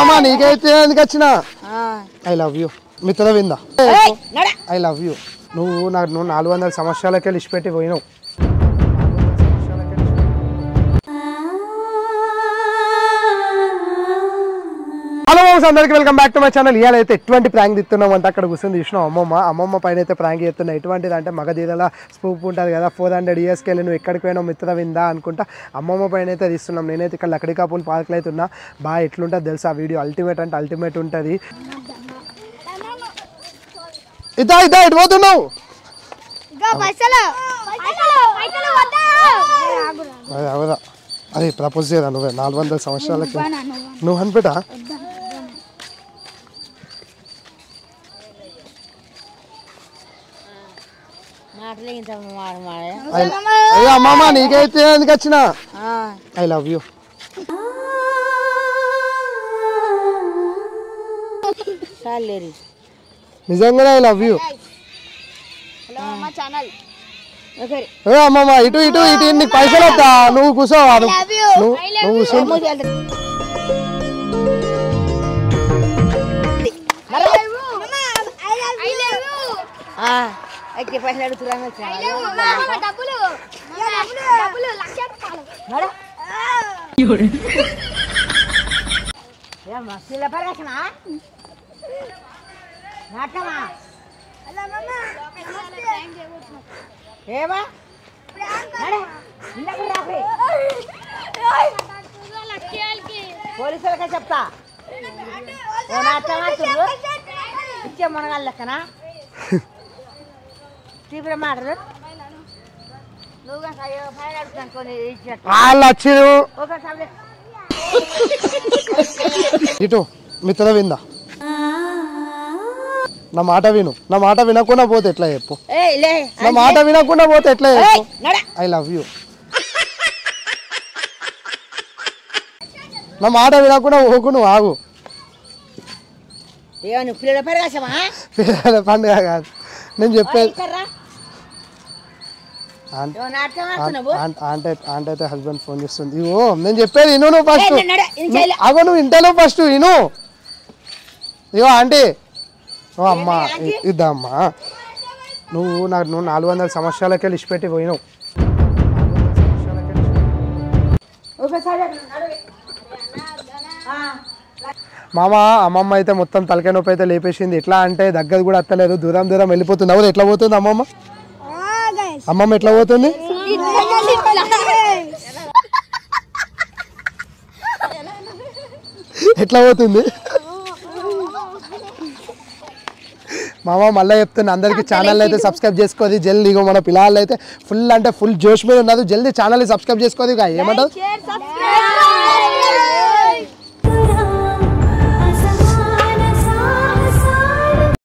మామ నీకైతే ఎందుకు వచ్చినా ఐ లవ్ యూ మిత్ర విందా ఐ లవ్ యూ నువ్వు 400 సంవత్సరాలకే లిసిపెట్టి పోయినావు హలో అందరికి welcome back to my channel ఇవాళ అయితే ఎటువంటి ప్రాంక్ తీస్తున్నాం అంటే అక్కడ కూర్చొని చూసినాం అమ్మమ్మ పైన అయితే ప్రాంక్ చేస్తున్నా ఎటువంటిది అంటే మగధీరల స్పూప్ ఉంటుంది కదా 400 yearsకి వెళ్ళి నువ్వు ఎక్కడికి పోయినావు మిత్ర విందా అనుకుంటా అమ్మమ్మ పైన అయితే తీస్తున్నాం నేనైతే ఇక్కడ లకడికాపూల్ పార్క్లో అయితే ఉన్నా బాగా ఎట్లుంటుంది తెలుసా వీడియో అల్టిమేట్ అంటే అల్టిమేట్ ఉంటుంది ఇదా ఎటు పోతున్నావు అవదా అదే ప్రపోజ్ చేయరా నువ్వే 400 సంవత్సరాలకి నువ్వు అనిపెట్టా అయ్యో అమ్మమ్మ నీకైతే ఎందుకు వచ్చినా ఐ లవ్ యూ నిజంగానే ఐ లవ్ యూ అమ్మమ్మ ఇటు ఇటు ఇటు నీకు పైసలు వద్దా నువ్వు కూర్చోవా నువ్వు కూర్చో పైసలు అడుగుతున్నా ఏమా పోలీసులకే చెప్తా ఇచ్చే మునగాళ్ళ లెక్కనా తీవ్ర మాటలు ఇటు మిత్ర విందా నా మాట విను నా మాట వినకుండా పోతే ఎట్లా చెప్పు నా మాట వినకుండా పోతే ఎట్లా చెప్పు ఐ లవ్ యూ నా మాట వినకుండా పోకు నువ్వు ఆగు పిల్లల పండుగ కాదు నేను చెప్పేది ఆంటీ అయితే హస్బెండ్ ఫోన్ చేస్తుంది ఇవో నేను చెప్పేది విను నువ్వు ఫస్ట్ అగో నువ్వు ఇంటలో ఫస్ట్ విను ఇగో ఆంటీ ఓ అమ్మా ఇద్దమ్మా నువ్వు 400 సంవత్సరాలకే లిసిపెట్టి పోయినావు మామ అమ్మమ్మ అయితే మొత్తం తలకాయ నొప్పి అయితే లేపేసింది ఎట్లా అంటే దగ్గర కూడా అత్తలేదు దూరం దూరం వెళ్ళిపోతుంది అవును ఎట్లా పోతుంది అమ్మమ్మ ఎట్లా పోతుంది ఎట్లా పోతుంది మామ మళ్ళీ చెప్తున్నా అందరికి ఛానల్ అయితే సబ్స్క్రైబ్ చేసుకోది జల్దీ ఇగో మన పిల్లలు అయితే ఫుల్ అంటే ఫుల్ జోష్ మీద ఉన్నది జల్దీ ఛానల్ సబ్స్క్రైబ్ చేసుకోది ఏమంటారు